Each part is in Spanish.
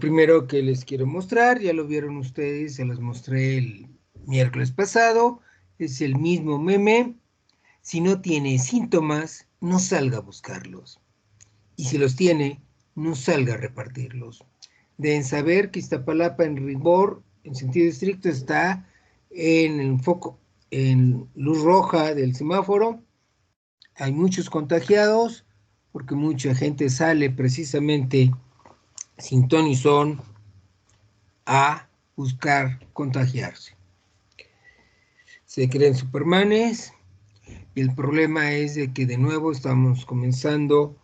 primero que les quiero mostrar, ya lo vieron ustedes, se los mostré el miércoles pasado, es el mismo meme. Si no tiene síntomas, no salga a buscarlos. Y si los tiene, no salga a repartirlos. Deben saber que Iztapalapa en rigor, en sentido estricto, está en el foco, en luz roja del semáforo. Hay muchos contagiados porque mucha gente sale precisamente sin ton y son a buscar contagiarse. Se creen supermanes y el problema es de que de nuevo estamos comenzando,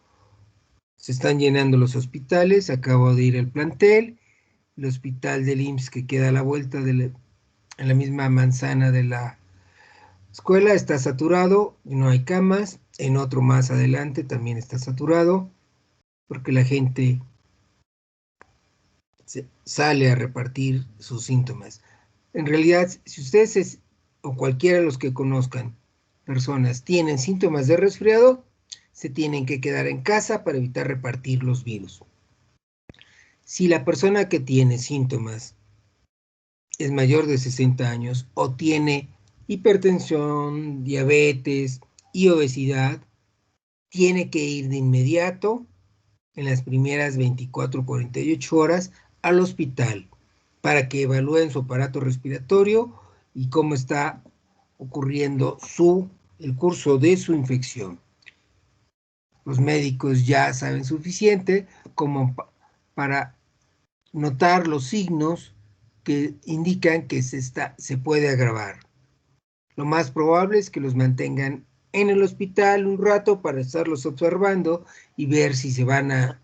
se están llenando los hospitales. Acabo de ir al plantel, el hospital del IMSS que queda a la vuelta en la misma manzana de la escuela está saturado, no hay camas. En otro más adelante también está saturado porque la gente sale a repartir sus síntomas. En realidad, si ustedes o cualquiera de los que conozcan personas tienen síntomas de resfriado, se tienen que quedar en casa para evitar repartir los virus. Si la persona que tiene síntomas es mayor de 60 años o tiene hipertensión, diabetes y obesidad, tiene que ir de inmediato en las primeras 24 o 48 horas al hospital para que evalúen su aparato respiratorio y cómo está ocurriendo el curso de su infección. Los médicos ya saben suficiente como para notar los signos que indican que se puede agravar. Lo más probable es que los mantengan en el hospital un rato para estarlos observando y ver si se van a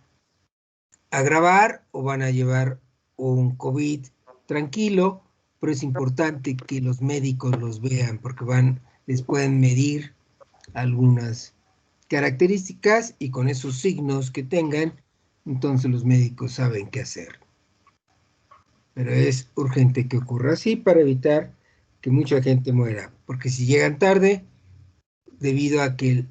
agravar o van a llevar un COVID tranquilo, pero es importante que los médicos los vean porque les pueden medir algunas características y con esos signos que tengan, entonces los médicos saben qué hacer. Pero es urgente que ocurra así para evitar que mucha gente muera, porque si llegan tarde, debido a que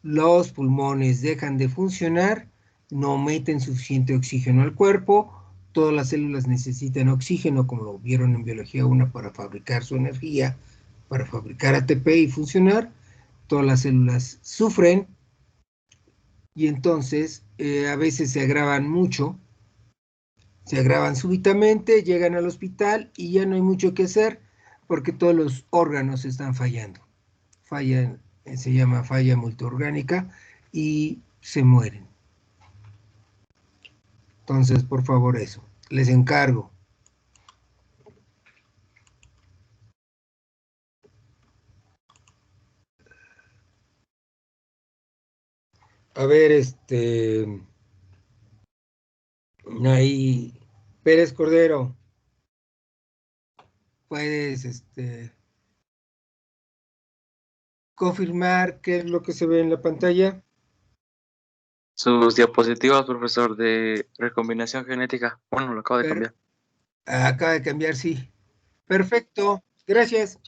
los pulmones dejan de funcionar, no meten suficiente oxígeno al cuerpo, todas las células necesitan oxígeno, como lo vieron en Biología 1, para fabricar su energía, para fabricar ATP y funcionar. Todas las células sufren y entonces a veces se agravan mucho, se agravan súbitamente, llegan al hospital y ya no hay mucho que hacer porque todos los órganos están fallando. Se llama falla multiorgánica y se mueren. Entonces, por favor, eso. Les encargo. A ver, ahí, Pérez Cordero, puedes, confirmar qué es lo que se ve en la pantalla. Sus diapositivas, profesor, de recombinación genética. Bueno, lo acabo de cambiar. Acaba de cambiar, sí. Perfecto, gracias.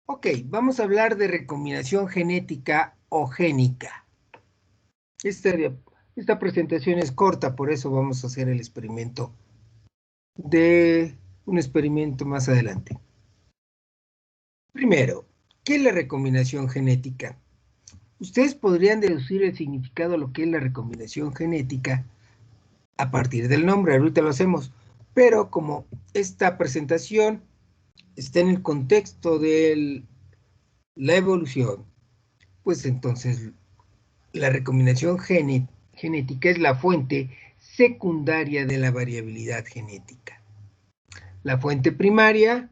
Ok, vamos a hablar de recombinación genética o génica. Esta presentación es corta, por eso vamos a hacer el experimento un experimento más adelante. Primero, ¿qué es la recombinación genética? Ustedes podrían deducir el significado de lo que es la recombinación genética a partir del nombre, ahorita lo hacemos, pero como esta presentación está en el contexto de la evolución, pues entonces la recombinación genética es la fuente secundaria de la variabilidad genética. La fuente primaria,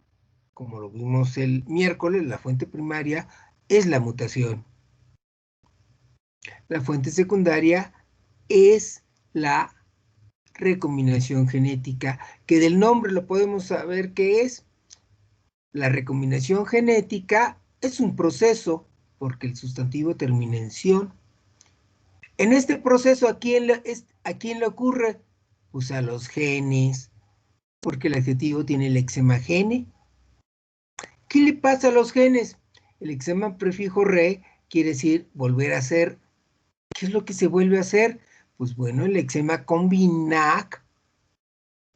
como lo vimos el miércoles, la fuente primaria es la mutación. La fuente secundaria es la recombinación genética, que del nombre lo podemos saber qué es. La recombinación genética es un proceso, porque el sustantivo termina en ción. En este proceso, ¿a quién le ocurre? Pues a los genes, porque el adjetivo tiene el lexema gene. ¿Qué le pasa a los genes? El lexema prefijo re quiere decir volver a ser. ¿Qué es lo que se vuelve a hacer? Pues bueno, el lexema combinac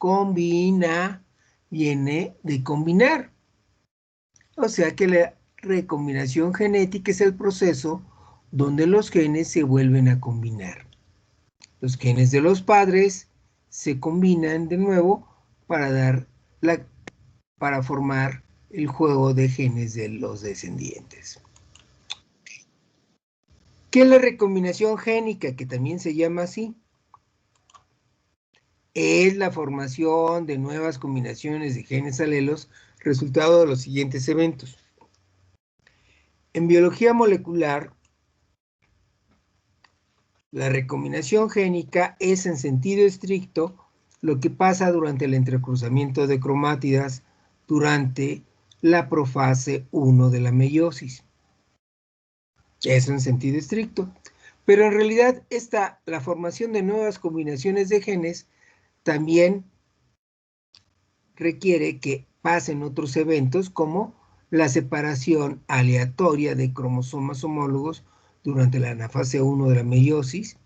combina viene de combinar. O sea que la recombinación genética es el proceso donde los genes se vuelven a combinar. Los genes de los padres se combinan de nuevo para formar el juego de genes de los descendientes. ¿Qué es la recombinación génica? Que también se llama así. Es la formación de nuevas combinaciones de genes alelos, resultado de los siguientes eventos. En biología molecular, la recombinación génica es en sentido estricto lo que pasa durante el entrecruzamiento de cromátidas durante la profase 1 de la meiosis. Eso en sentido estricto. Pero en realidad la formación de nuevas combinaciones de genes también requiere que pasen otros eventos como la separación aleatoria de cromosomas homólogos durante la anafase 1 de la meiosis,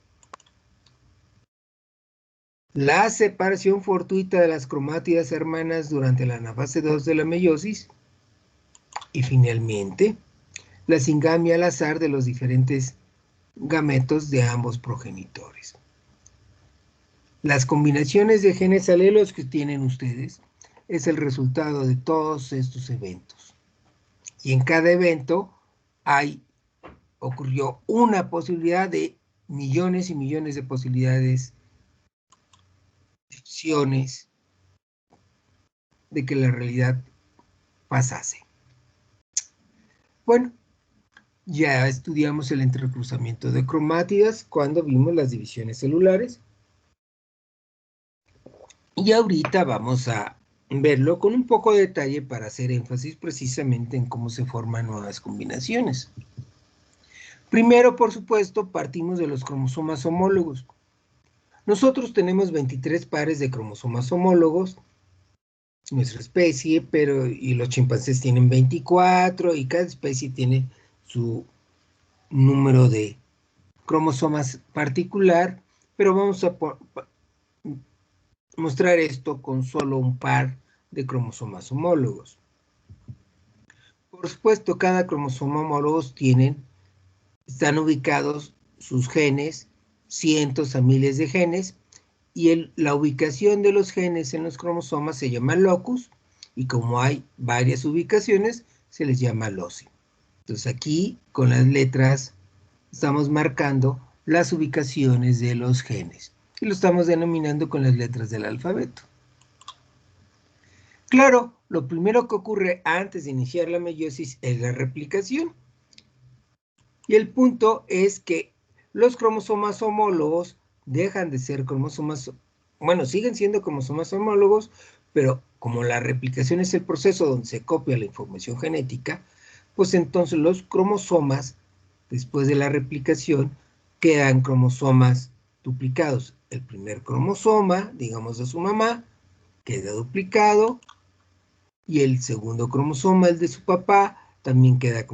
la separación fortuita de las cromátidas hermanas durante la anafase 2 de la meiosis y finalmente la singamia al azar de los diferentes gametos de ambos progenitores. Las combinaciones de genes alelos que tienen ustedes es el resultado de todos estos eventos. Y en cada evento ocurrió una posibilidad de millones y millones de posibilidades, de opciones de que la realidad pasase. Bueno, ya estudiamos el entrecruzamiento de cromátidas cuando vimos las divisiones celulares. Y ahorita vamos a verlo con un poco de detalle para hacer énfasis precisamente en cómo se forman nuevas combinaciones. Primero, por supuesto, partimos de los cromosomas homólogos. Nosotros tenemos 23 pares de cromosomas homólogos, nuestra especie, y los chimpancés tienen 24, y cada especie tiene su número de cromosomas particular, pero vamos a mostrar esto con solo un par de cromosomas homólogos. Por supuesto, cada cromosoma homólogo están ubicados sus genes, cientos a miles de genes, y la ubicación de los genes en los cromosomas se llama locus, y como hay varias ubicaciones, se les llama loci. Entonces aquí, con las letras, estamos marcando las ubicaciones de los genes, y lo estamos denominando con las letras del alfabeto. Claro, lo primero que ocurre antes de iniciar la meiosis es la replicación. Y el punto es que los cromosomas homólogos dejan de ser cromosomas, bueno, siguen siendo cromosomas homólogos, pero como la replicación es el proceso donde se copia la información genética, pues entonces los cromosomas, después de la replicación, quedan cromosomas duplicados. El primer cromosoma, digamos de su mamá, queda duplicado, y el segundo cromosoma, el de su papá, también queda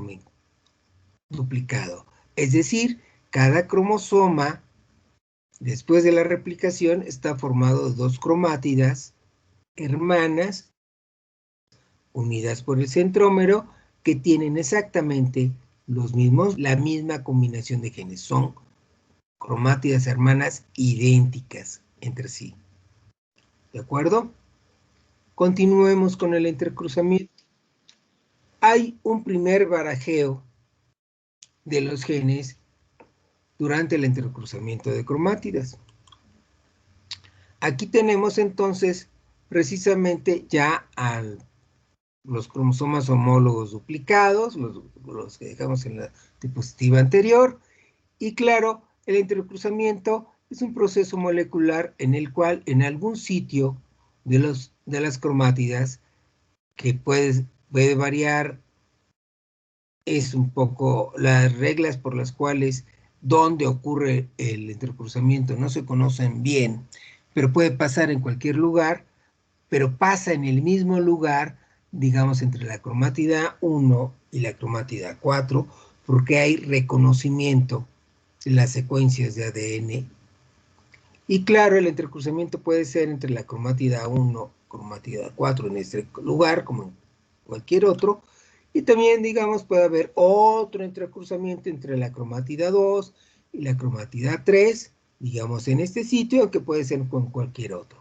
duplicado. Es decir, cada cromosoma, después de la replicación, está formado de dos cromátidas hermanas, unidas por el centrómero, que tienen exactamente la misma combinación de genes. Son cromátidas hermanas idénticas entre sí. ¿De acuerdo? Continuemos con el entrecruzamiento. Hay un primer barajeo de los genes durante el entrecruzamiento de cromátidas. Aquí tenemos entonces precisamente ya los cromosomas homólogos duplicados, los que dejamos en la diapositiva anterior, y claro, el entrecruzamiento es un proceso molecular en el cual en algún sitio de las cromátidas, que puede variar, es un poco las reglas por las cuales donde ocurre el entrecruzamiento no se conocen bien, pero puede pasar en cualquier lugar, pero pasa en el mismo lugar, digamos, entre la cromátida 1 y la cromátida 4, porque hay reconocimiento de las secuencias de ADN. Y claro, el entrecruzamiento puede ser entre la cromátida 1, cromátida 4 en este lugar, como en cualquier otro, y también, digamos, puede haber otro entrecruzamiento entre la cromátida 2 y la cromátida 3, digamos, en este sitio, que puede ser con cualquier otro.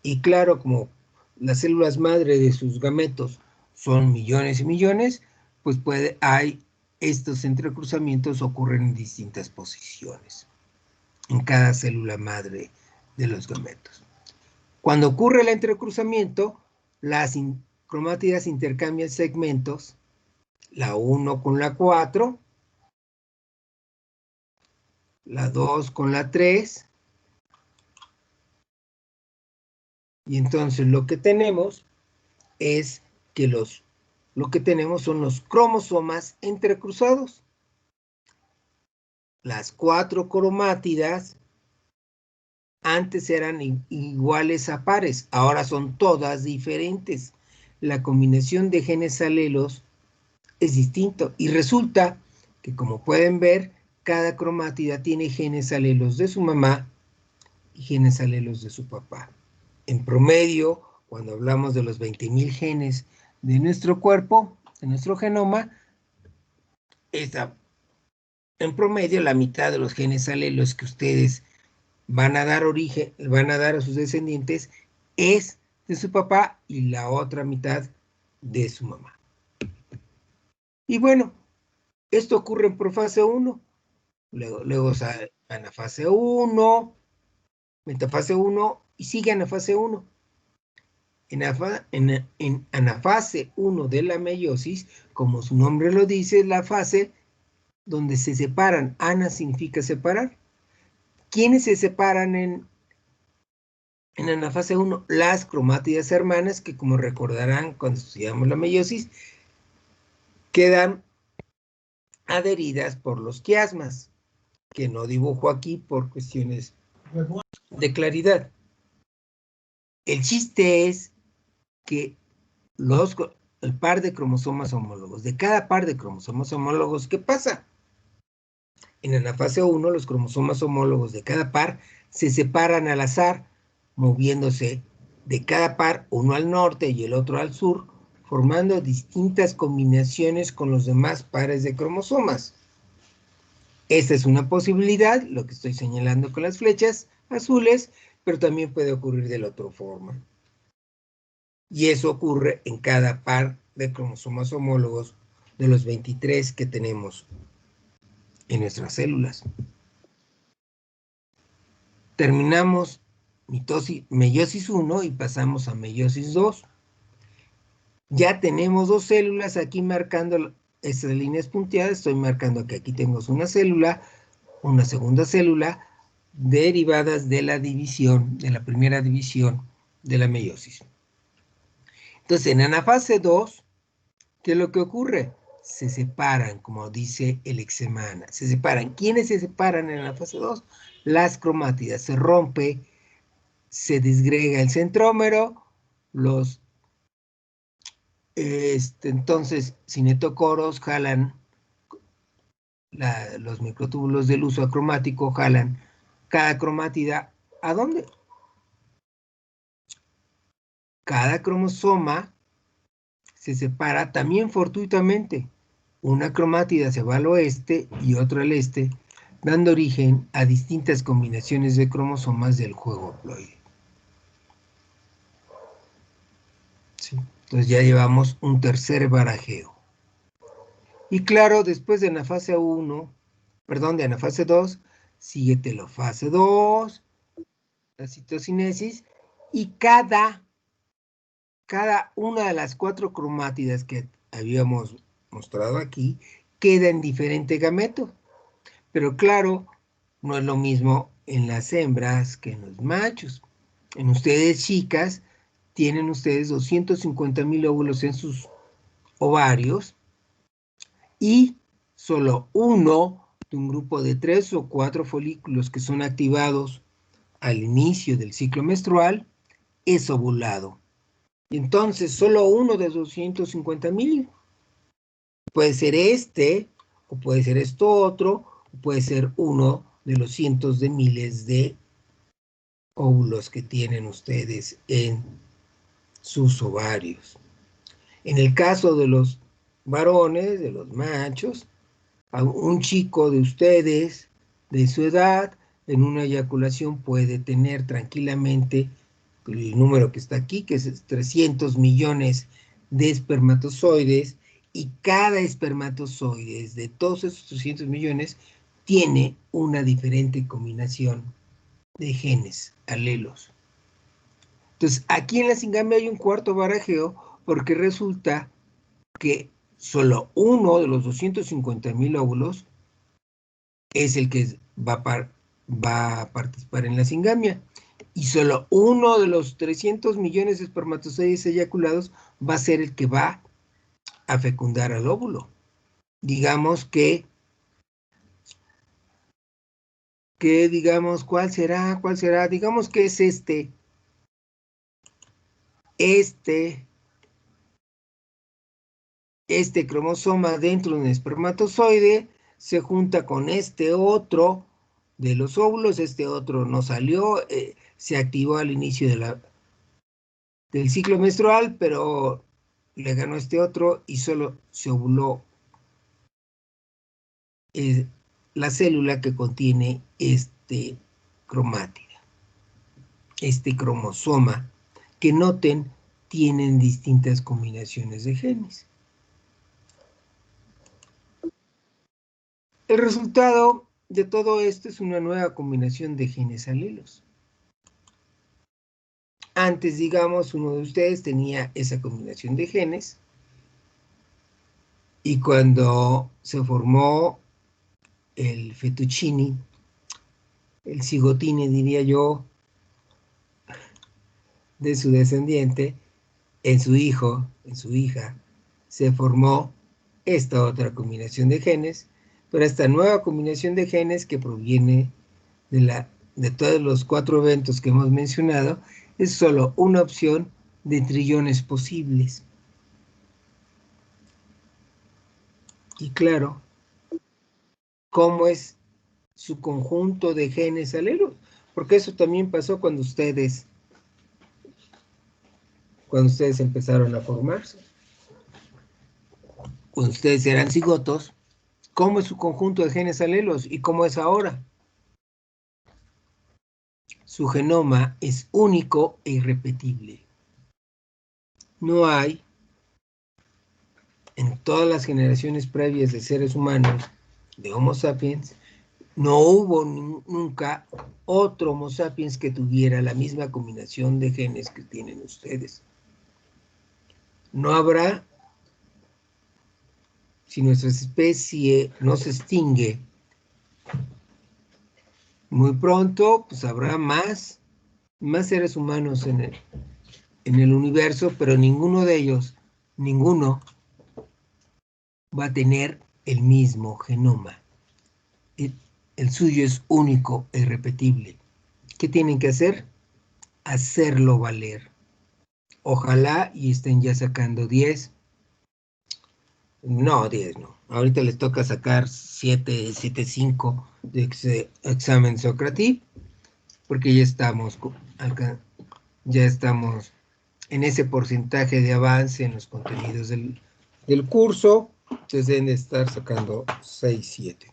Y claro, como las células madre de sus gametos son millones y millones, pues hay estos entrecruzamientos ocurren en distintas posiciones en cada célula madre de los gametos. Cuando ocurre el entrecruzamiento, las cromátidas intercambian segmentos, la 1 con la 4, la 2 con la 3, y entonces lo que tenemos es que lo que tenemos son los cromosomas entrecruzados. Las 4 cromátidas antes eran iguales a pares, ahora son todas diferentes. La combinación de genes alelos es distinto y resulta que, como pueden ver, cada cromátida tiene genes alelos de su mamá y genes alelos de su papá. En promedio, cuando hablamos de los 20,000 genes de nuestro cuerpo, de nuestro genoma, en promedio la mitad de los genes alelos que ustedes van a dar a sus descendientes es de su papá y la otra mitad de su mamá. Y bueno, esto ocurre en profase 1, luego anafase 1, metafase 1 y sigue anafase 1. En anafase 1 de la meiosis, como su nombre lo dice, es la fase donde se separan. Ana significa separar. ¿Quiénes se separan en anafase 1? Las cromátidas hermanas, que como recordarán cuando estudiamos la meiosis, quedan adheridas por los quiasmas, que no dibujo aquí por cuestiones de claridad. El chiste es que el par de cromosomas homólogos, de cada par de cromosomas homólogos, ¿qué pasa? En anafase 1, los cromosomas homólogos de cada par se separan al azar, moviéndose de cada par, uno al norte y el otro al sur, formando distintas combinaciones con los demás pares de cromosomas. Esta es una posibilidad, lo que estoy señalando con las flechas azules, pero también puede ocurrir de la otra forma. Y eso ocurre en cada par de cromosomas homólogos de los 23 que tenemos en nuestras células. Terminamos meiosis 1 y pasamos a meiosis 2. Ya tenemos dos células aquí marcando estas líneas punteadas. Estoy marcando que aquí tengo una célula, una segunda célula, derivadas de la división, de la primera división de la meiosis. Entonces, en anafase 2, ¿qué es lo que ocurre? Se separan, como dice el Exemana. Se separan. ¿Quiénes se separan en la fase 2? Las cromátidas. Se rompe, se disgrega el centrómero, entonces cinetocoros jalan, los microtúbulos del uso acromático jalan cada cromátida. ¿A dónde? Cada cromosoma se separa también fortuitamente. Una cromátida se va al oeste y otra al este, dando origen a distintas combinaciones de cromosomas del juego haploide. ¿Sí? Entonces ya llevamos un tercer barajeo. Y claro, después de anafase 1, perdón, de anafase 2, sigue telofase 2, la citocinesis, y cada una de las 4 cromátidas que habíamos mostrado aquí queda en diferente gameto. Pero claro, no es lo mismo en las hembras que en los machos. En ustedes, chicas, tienen ustedes 250,000 óvulos en sus ovarios y solo uno de un grupo de 3 o 4 folículos que son activados al inicio del ciclo menstrual es ovulado. Entonces, solo uno de 250,000. Puede ser este, o puede ser esto otro, o puede ser uno de los cientos de miles de óvulos que tienen ustedes en sus ovarios. En el caso de los varones, de los machos, un chico de ustedes, de su edad, en una eyaculación puede tener tranquilamente el número que está aquí, que es 300 millones de espermatozoides, y cada espermatozoide de todos esos 300 millones tiene una diferente combinación de genes, alelos. Entonces, aquí en la singamia hay un cuarto barajeo, porque resulta que solo uno de los 250,000 óvulos es el que va a participar en la singamia. Y solo uno de los 300 millones de espermatozoides eyaculados va a ser el que va a fecundar al óvulo. Digamos digamos, ¿cuál será? Digamos que es este cromosoma dentro de un espermatozoide se junta con este otro de los óvulos, este otro no salió, se activó al inicio del ciclo menstrual, pero le ganó este otro y solo se ovuló la célula que contiene este cromátida, este cromosoma, que noten, tienen distintas combinaciones de genes. El resultado de todo esto es una nueva combinación de genes alelos. Antes, digamos, uno de ustedes tenía esa combinación de genes, y cuando se formó el fettuccine, el cigotine, diría yo, de su descendiente, en su hijo, en su hija, se formó esta otra combinación de genes, pero esta nueva combinación de genes que proviene de todos los 4 eventos que hemos mencionado, es solo una opción de trillones posibles. Y claro, ¿cómo es su conjunto de genes alelos? Porque eso también pasó cuando ustedes empezaron a formarse. Cuando ustedes eran cigotos, ¿cómo es su conjunto de genes alelos y cómo es ahora? Su genoma es único e irrepetible. No hay, en todas las generaciones previas de seres humanos, de Homo sapiens, no hubo nunca otro Homo sapiens que tuviera la misma combinación de genes que tienen ustedes. No habrá, si nuestra especie no se extingue muy pronto, pues habrá más seres humanos en el universo, pero ninguno de ellos, va a tener el mismo genoma. El suyo es único e irrepetible. ¿Qué tienen que hacer? Hacerlo valer. Ojalá y estén ya sacando 10. No, 10 no. Ahorita les toca sacar 7.5 de examen Socrative, porque ya estamos en ese porcentaje de avance en los contenidos del curso. Entonces deben de estar sacando 6, 7.